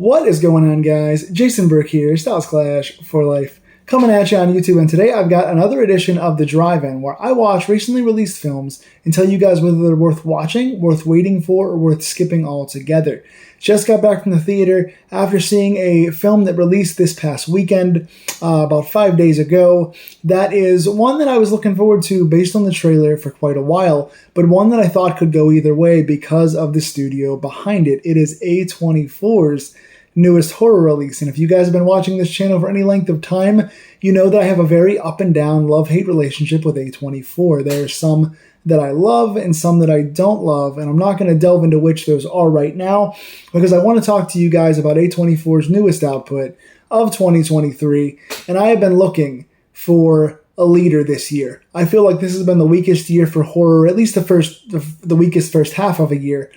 What is going on, guys? Jason Burke here, Styles Clash for Life, coming at you on YouTube, and today I've got another edition of The Drive-In, where I watch recently released films and tell you guys whether they're worth watching, worth waiting for, or worth skipping altogether. Just got back from the theater after seeing a film that released this past weekend, about 5 days ago. That is one that I was looking forward to based on the trailer for quite a while, but one that I thought could go either way because of the studio behind it. It is A24's newest horror release, and if you guys have been watching this channel for any length of time, you know that I have a very up and down love-hate relationship with A24. There are some that I love and some that I don't love, and I'm not going to delve into which those are right now because I want to talk to you guys about A24's newest output of 2023, and I have been looking for a leader this year. I feel like this has been the weakest year for horror, at least the weakest first half of a year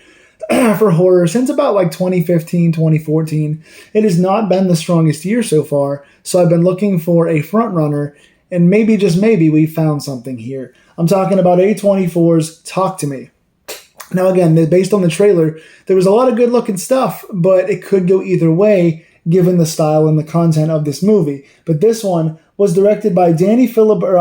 for horror since about like 2015, 2014. It has not been the strongest year so far, so I've been looking for a front runner, and maybe, just maybe, we found something here. I'm talking about A24's Talk to Me. Now again, based on the trailer, there was a lot of good looking stuff, but it could go either way given the style and the content of this movie. But this one was written by Danny Philippou,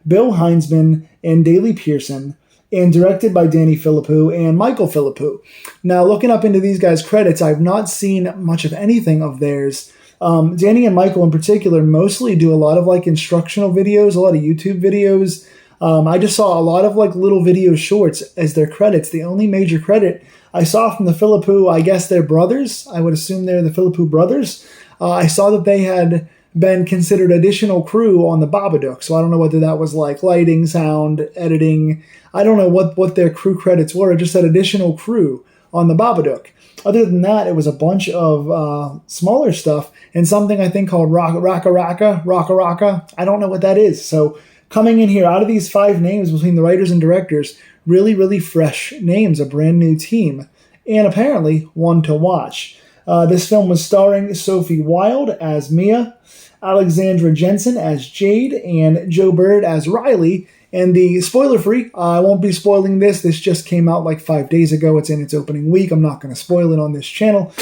Bill Heinzman, and Daley Pearson, and directed by Danny Philippou and Michael Philippou. Now, looking up into these guys' credits, I've not seen much of anything of theirs. Danny and Michael in particular mostly do a lot of like instructional videos, a lot of YouTube videos. I just saw a lot of like little video shorts as their credits. The only major credit I saw from the Philippou, I guess they're brothers. I would assume they're the Philippou brothers. I saw that they had been considered additional crew on the Babadook, so I don't know whether that was like lighting, sound, editing. I don't know what their crew credits were. It just said additional crew on the Babadook. Other than that, it was a bunch of smaller stuff and something I think called Raka Raka. I don't know what that is. So coming in here, out of these 5 names between the writers and directors, really, really fresh names, a brand new team, and apparently one to watch. This film was starring Sophie Wilde as Mia, Alexandra Jensen as Jade, and Joe Bird as Riley. And the spoiler-free, I won't be spoiling this. This just came out like 5 days ago. It's in its opening week. I'm not going to spoil it on this channel.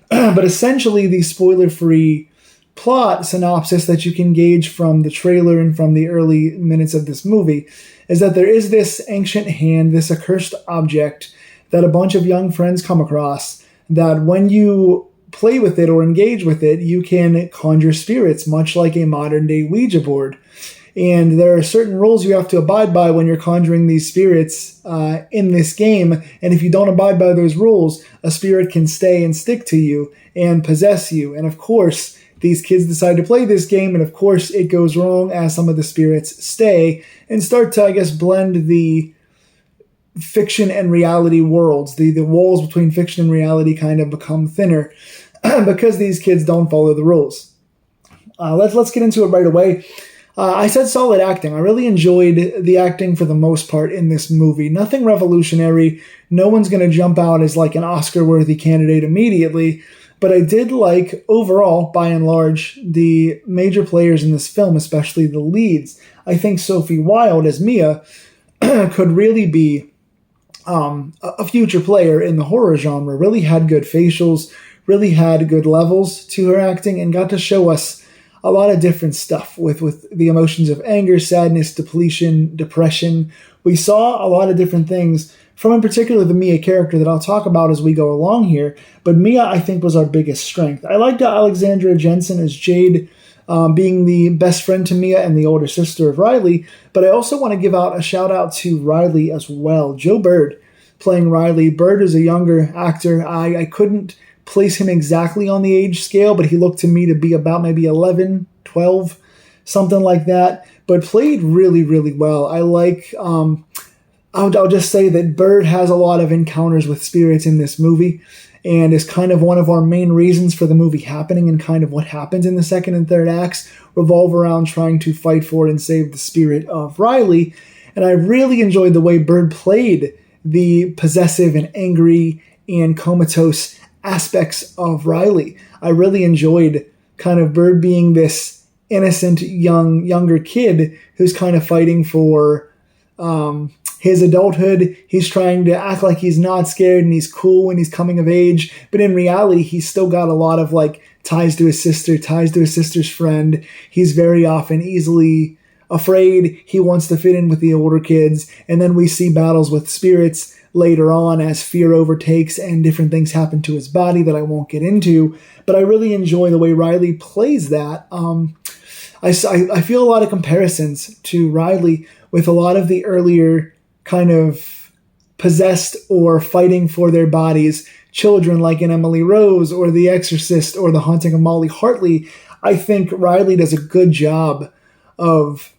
But essentially, the spoiler-free plot synopsis that you can gauge from the trailer and from the early minutes of this movie is that there is this ancient hand, this accursed object that a bunch of young friends come across, that when you play with it or engage with it, you can conjure spirits, much like a modern-day Ouija board. And there are certain rules you have to abide by when you're conjuring these spirits in this game. And if you don't abide by those rules, a spirit can stay and stick to you and possess you. And of course, these kids decide to play this game, and of course it goes wrong as some of the spirits stay and start to, I guess, blend the fiction and reality worlds. The walls between fiction and reality kind of become thinner because these kids don't follow the rules. Let's get into it right away. I said solid acting. I really enjoyed the acting for the most part in this movie. Nothing revolutionary. No one's going to jump out as like an Oscar-worthy candidate immediately. But I did like, overall, by and large, the major players in this film, especially the leads. I think Sophie Wilde as Mia could really be a future player in the horror genre. Really had good facials, really had good levels to her acting, and got to show us a lot of different stuff with the emotions of anger, sadness, depletion, depression. We saw a lot of different things from, in particular, the Mia character that I'll talk about as we go along here. But Mia, I think, was our biggest strength. I liked Alexandra Jensen as Jade, being the best friend to Mia and the older sister of Riley. But I also want to give out a shout out to Riley as well. Joe Bird playing Riley. Bird is a younger actor. I couldn't place him exactly on the age scale, but he looked to me to be about maybe 11, 12, something like that, but played really, really well. I like, I'll just say that Bird has a lot of encounters with spirits in this movie and is kind of one of our main reasons for the movie happening, and kind of what happens in the second and third acts revolve around trying to fight for and save the spirit of Riley. And I really enjoyed the way Bird played the possessive and angry and comatose aspects of Riley. I really enjoyed kind of Bird being this innocent younger kid who's kind of fighting for his adulthood. He's trying to act like he's not scared and he's cool when he's coming of age. But in reality, he's still got a lot of like ties to his sister, ties to his sister's friend. He's very often easily afraid. He wants to fit in with the older kids. And then we see battles with spirits later on as fear overtakes and different things happen to his body that I won't get into. But I really enjoy the way Riley plays that. I feel a lot of comparisons to Riley with a lot of the earlier kind of possessed or fighting for their bodies children like in Emily Rose or The Exorcist or The Haunting of Molly Hartley. I think Riley does a good job of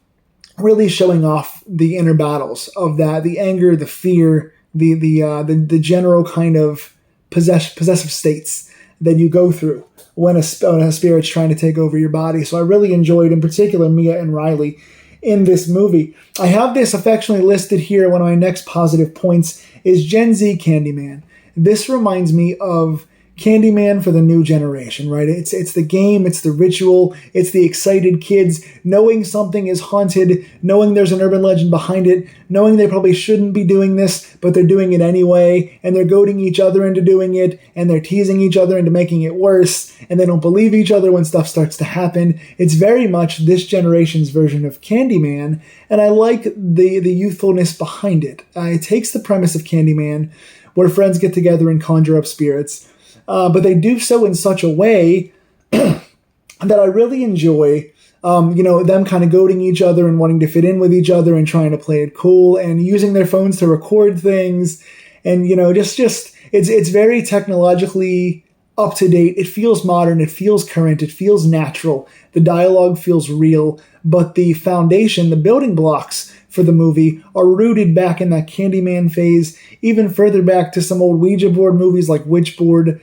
really showing off the inner battles of that, the anger, the fear, the general kind of possessive states that you go through when a spirit's trying to take over your body. So I really enjoyed, in particular, Mia and Riley in this movie. I have this affectionately listed here. One of my next positive points is Gen Z Candyman. This reminds me of Candyman for the new generation, right? It's the game, it's the ritual, it's the excited kids knowing something is haunted, knowing there's an urban legend behind it, knowing they probably shouldn't be doing this, but they're doing it anyway, and they're goading each other into doing it, and they're teasing each other into making it worse, and they don't believe each other when stuff starts to happen. It's very much this generation's version of Candyman, and I like the youthfulness behind it. It takes the premise of Candyman, where friends get together and conjure up spirits, but they do so in such a way that I really enjoy, them kind of goading each other and wanting to fit in with each other and trying to play it cool and using their phones to record things. And, it's very technologically up to date. It feels modern. It feels current. It feels natural. The dialogue feels real, but the foundation, the building blocks for the movie are rooted back in that Candyman phase, even further back to some old Ouija board movies like Witchboard,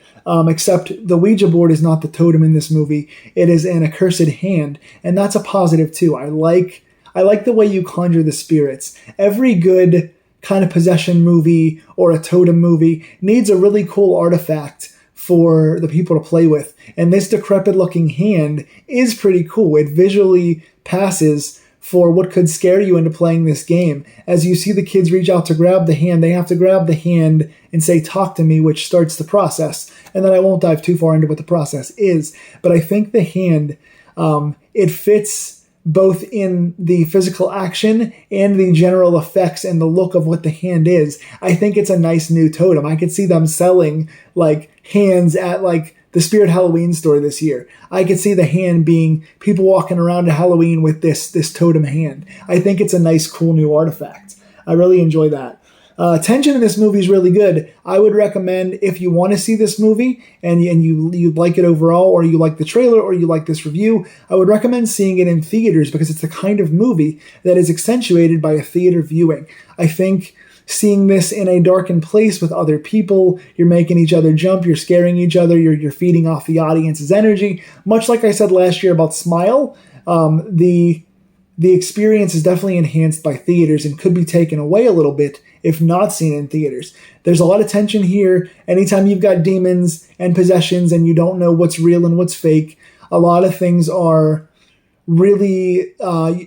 except the Ouija board is not the totem in this movie. It is an accursed hand, and that's a positive too. I like the way you conjure the spirits. Every good kind of possession movie or a totem movie needs a really cool artifact for the people to play with, and this decrepit looking hand is pretty cool. It visually passes for what could scare you into playing this game. As you see the kids reach out to grab the hand, they have to grab the hand and say, "Talk to me," which starts the process. And then I won't dive too far into what the process is, but I think the hand, it fits both in the physical action and the general effects and the look of what the hand is. I think it's a nice new totem. I could see them selling like hands at like the Spirit Halloween store this year. I could see the hand being people walking around at Halloween with this totem hand. I think it's a nice, cool new artifact. I really enjoy that. Tension in this movie is really good. I would recommend, if you want to see this movie and you like it overall, or you like the trailer, or you like this review, I would recommend seeing it in theaters because it's the kind of movie that is accentuated by a theater viewing. I think seeing this in a darkened place with other people, you're making each other jump, you're scaring each other, you're feeding off the audience's energy. Much like I said last year about Smile, the experience is definitely enhanced by theaters and could be taken away a little bit if not seen in theaters. There's a lot of tension here. Anytime you've got demons and possessions and you don't know what's real and what's fake, a lot of things are really,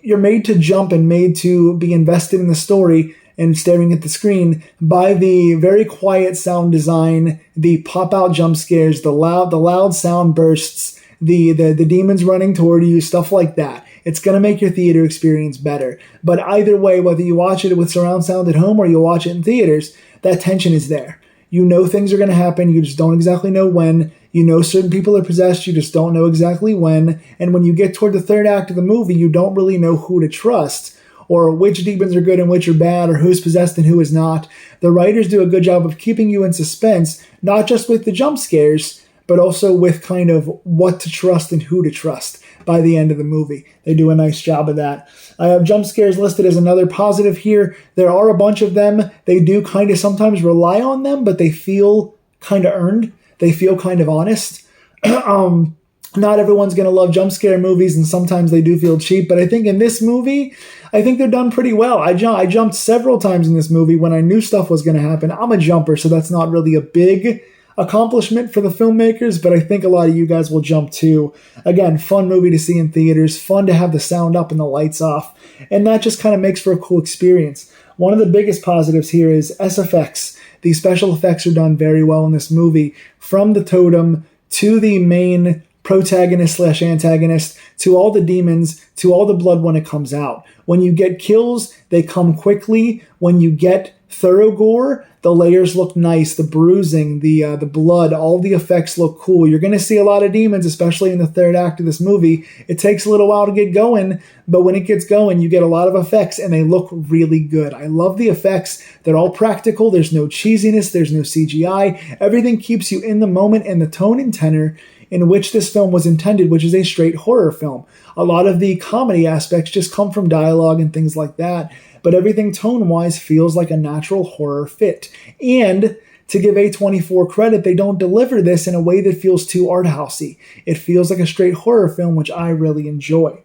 you're made to jump and made to be invested in the story and staring at the screen by the very quiet sound design, the pop-out jump scares, the loud sound bursts, the demons running toward you, stuff like that. It's going to make your theater experience better. But either way, whether you watch it with surround sound at home or you watch it in theaters, that tension is there. You know things are going to happen. You just don't exactly know when. You know certain people are possessed. You just don't know exactly when. And when you get toward the third act of the movie, you don't really know who to trust or which demons are good and which are bad or who's possessed and who is not. The writers do a good job of keeping you in suspense, not just with the jump scares, but also with kind of what to trust and who to trust by the end of the movie. They do a nice job of that. I have jump scares listed as another positive here. There are a bunch of them. They do kind of sometimes rely on them, but they feel kind of earned. They feel kind of honest. Not everyone's going to love jump scare movies, and sometimes they do feel cheap, but I think in this movie, I think they're done pretty well. I jumped several times in this movie when I knew stuff was going to happen. I'm a jumper, so that's not really a big accomplishment for the filmmakers, but I think a lot of you guys will jump to. Again, fun movie to see in theaters, fun to have the sound up and the lights off, and that just kind of makes for a cool experience. One of the biggest positives here is SFX. The special effects are done very well in this movie, from the totem to the main protagonist / antagonist, to all the demons, to all the blood when it comes out. When you get kills, they come quickly. When you get thorough gore, the layers look nice, the bruising, the blood, all the effects look cool. You're going to see a lot of demons, especially in the third act of this movie. It takes a little while to get going, but when it gets going, you get a lot of effects, and they look really good. I love the effects. They're all practical. There's no cheesiness. There's no CGI. Everything keeps you in the moment, and the tone and tenor in which this film was intended, which is a straight horror film. A lot of the comedy aspects just come from dialogue and things like that, but everything tone-wise feels like a natural horror fit. And to give A24 credit, they don't deliver this in a way that feels too art-housey. It feels like a straight horror film, which I really enjoy.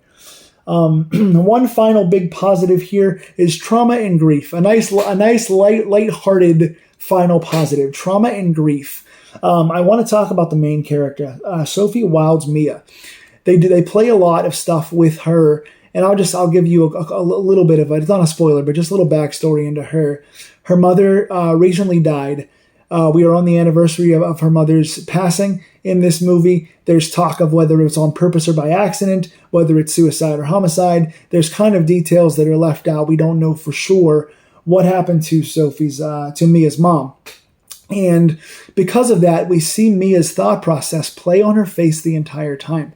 One final big positive here is trauma and grief. A nice light-hearted final positive. Trauma and grief. I want to talk about the main character, Sophie Wilde's Mia. They play a lot of stuff with her, and I'll give you a little bit of it. It's not a spoiler, but just a little backstory into her. Her mother recently died. We are on the anniversary of her mother's passing in this movie. There's talk of whether it's on purpose or by accident, whether it's suicide or homicide. There's kind of details that are left out. We don't know for sure what happened to to Mia's mom. And because of that, we see Mia's thought process play on her face the entire time.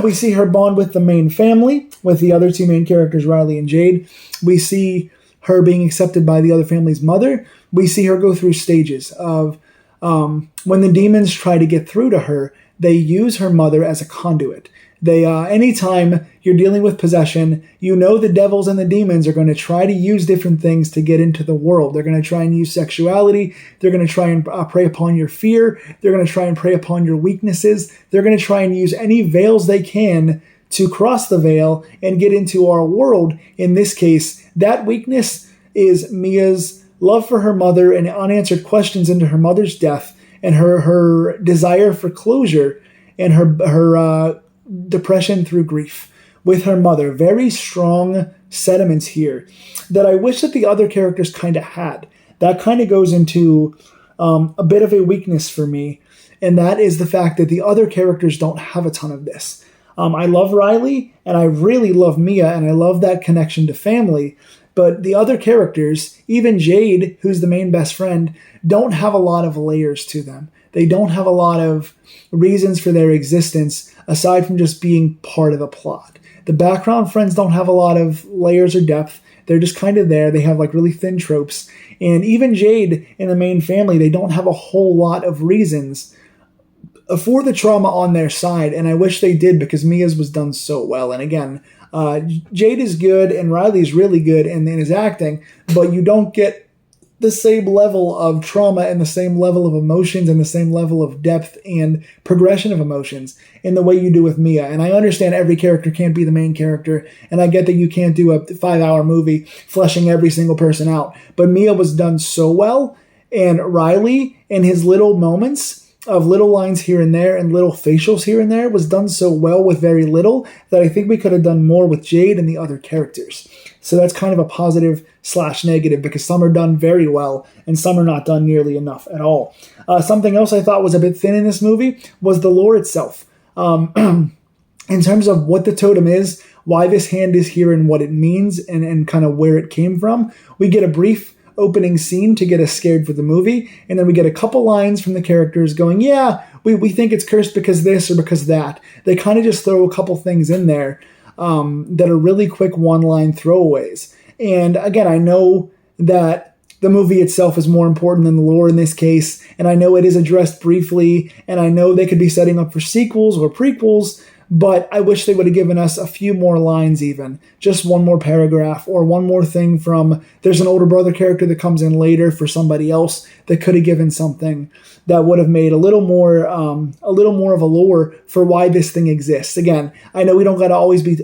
We see her bond with the main family, with the other two main characters, Riley and Jade. We see her being accepted by the other family's mother. We see her go through stages of when the demons try to get through to her, they use her mother as a conduit. Anytime you're dealing with possession, you know the devils and the demons are going to try to use different things to get into the world. They're going to try and use sexuality. They're going to try and prey upon your fear. They're going to try and prey upon your weaknesses. They're going to try and use any veils they can to cross the veil and get into our world. In this case, that weakness is Mia's love for her mother and unanswered questions into her mother's death, and her desire for closure, and her depression through grief with her mother. Very strong sentiments here that I wish that the other characters kind of had. That kind of goes into a bit of a weakness for me, and that is the fact that the other characters don't have a ton of this. I love Riley, and I really love Mia, and I love that connection to family, but the other characters, even Jade, who's the main best friend, don't have a lot of layers to them. They don't have a lot of reasons for their existence aside from just being part of the plot. The background friends don't have a lot of layers or depth. They're just kind of there. They have like really thin tropes. And even Jade in the main family, they don't have a whole lot of reasons for the trauma on their side. And I wish they did, because Mia's was done so well. And again, Jade is good and Riley's really good in his acting, but you don't get the same level of trauma and the same level of emotions and the same level of depth and progression of emotions in the way you do with Mia. And I understand every character can't be the main character, and I get that you can't do a 5-hour movie fleshing every single person out. But Mia was done so well, and Riley, in his little moments of little lines here and there and little facials here and there, was done so well with very little that I think we could have done more with Jade and the other characters. So that's kind of a positive / negative, because some are done very well and some are not done nearly enough at all. Something else I thought was a bit thin in this movie was the lore itself. In terms of what the totem is, why this hand is here and what it means, and kind of where it came from, we get a brief opening scene to get us scared for the movie, and then we get a couple lines from the characters going, yeah, we think it's cursed because this or because that. They kind of just throw a couple things in there that are really quick one-line throwaways. And again, I know that the movie itself is more important than the lore in this case, and I know it is addressed briefly, and I know they could be setting up for sequels or prequels, but I wish they would have given us a few more lines even. Just one more paragraph or one more thing from, there's an older brother character that comes in later for somebody else that could have given something that would have made a little more of a lore for why this thing exists. Again, I know we don't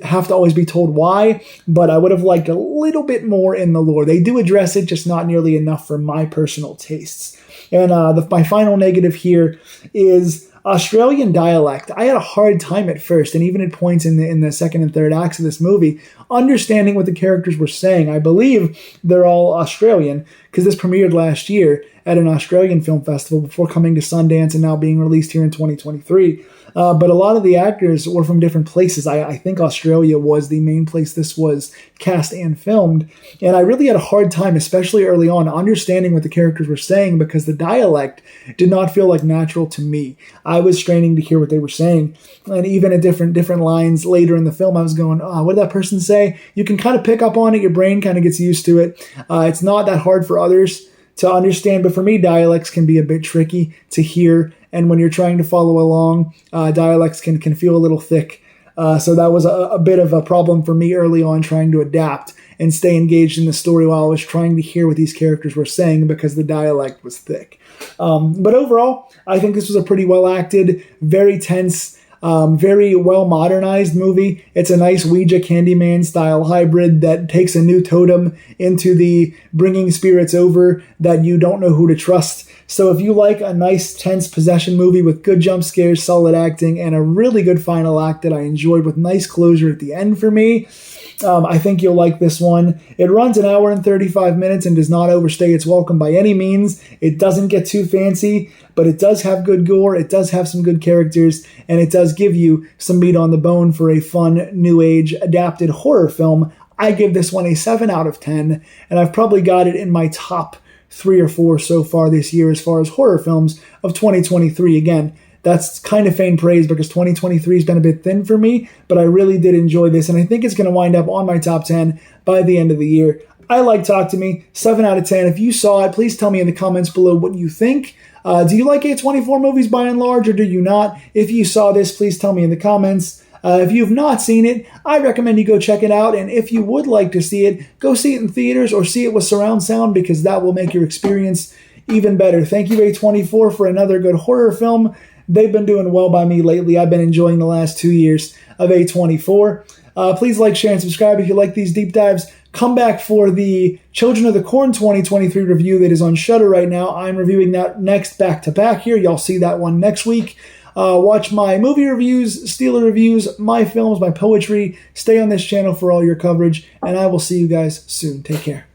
have to always be told why, but I would have liked a little bit more in the lore. They do address it, just not nearly enough for my personal tastes. And my final negative here is Australian dialect. I had a hard time at first, and even at points in the second and third acts of this movie, understanding what the characters were saying. I believe they're all Australian, because this premiered last year at an Australian film festival before coming to Sundance and now being released here in 2023. But a lot of the actors were from different places. I think Australia was the main place this was cast and filmed. And I really had a hard time, especially early on, understanding what the characters were saying because the dialect did not feel like natural to me. I was straining to hear what they were saying. And even at different lines later in the film, I was going, oh, what did that person say? You can kind of pick up on it. Your brain kind of gets used to it. It's not that hard for others to understand, but for me, dialects can be a bit tricky to hear. And when you're trying to follow along, dialects can feel a little thick. So that was a bit of a problem for me early on, trying to adapt and stay engaged in the story while I was trying to hear what these characters were saying because the dialect was thick. But overall, I think this was a pretty well acted, very tense, very well modernized movie. It's a nice Ouija Candyman style hybrid that takes a new totem into the bringing spirits over that you don't know who to trust. So if you like a nice tense possession movie with good jump scares, solid acting, and a really good final act that I enjoyed with nice closure at the end for me, I think you'll like this one. It runs an hour and 35 minutes and does not overstay its welcome by any means. It doesn't get too fancy, but it does have good gore, it does have some good characters, and it does give you some meat on the bone for a fun, new age, adapted horror film. I give this one a 7 out of 10, and I've probably got it in my top 3 or 4 so far this year as far as horror films of 2023. Again, that's kind of faint praise because 2023 has been a bit thin for me, but I really did enjoy this, and I think it's going to wind up on my top 10 by the end of the year. I like Talk to Me, 7 out of 10. If you saw it, please tell me in the comments below what you think. Do you like A24 movies by and large, or do you not? If you saw this, please tell me in the comments. If you've not seen it, I recommend you go check it out, and if you would like to see it, go see it in theaters or see it with surround sound because that will make your experience even better. Thank you, A24, for another good horror film. They've been doing well by me lately. I've been enjoying the last 2 years of A24. Please like, share, and subscribe if you like these deep dives. Come back for the Children of the Corn 2023 review that is on Shudder right now. I'm reviewing that next back-to-back here. Y'all see that one next week. Watch my movie reviews, Steeler reviews, my films, my poetry. Stay on this channel for all your coverage, and I will see you guys soon. Take care.